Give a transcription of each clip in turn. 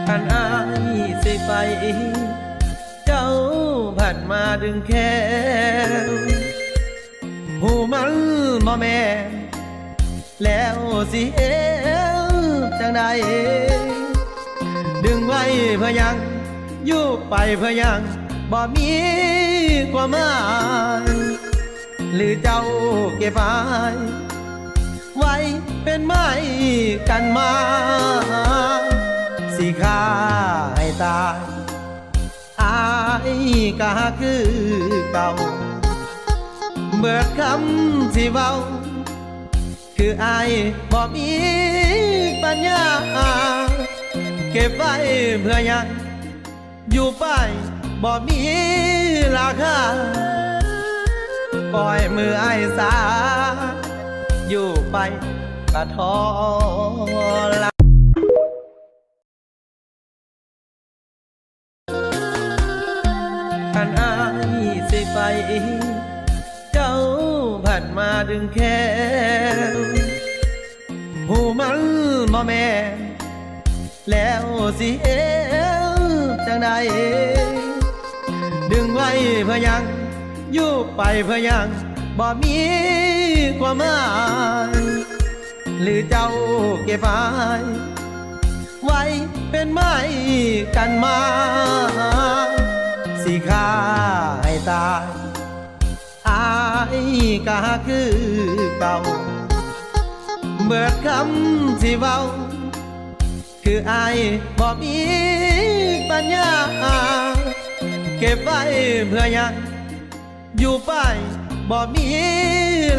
อันอายสิไปเจ้าผ่านมาดึงแค่หูมันบ่แม่แล้วสิเอวจังใดดึงไว้เพื่อยังอยู่ไปเพื่อยังบ่มีความหมายหรือเจ้าเก็บไว้เป็นไม้กันมาสิฆ่าให้ตายอายก็คือเก่าเบิดคำที่เว้าคืออายบ่มีปัญญาเก็บไว้เพื่อยังอยู่ไปบ่มีราคาปล่อยมืออายสาอยู่ไปก็ทรอันอายสิไปเจ้าผ่านมาดึงแค่หูมันบ่แม่แล้วสิเอวจังใดดึงไว้เพื่อยังอยู่ไปเพื่อยังบ่มีความหมายหรือเจ้าเก็บไว้เป็นไม้กันมาสิฆ่าให้ตายอายก็คือเก่าเบิดคำที่เว้าคืออายบ่มีปัญญาเก็บไว้เพื่อยังอยู่ไปบ่มี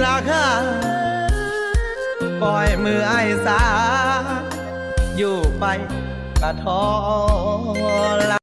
ราคาปล่อยมืออายสาอยู่ไปก็ทร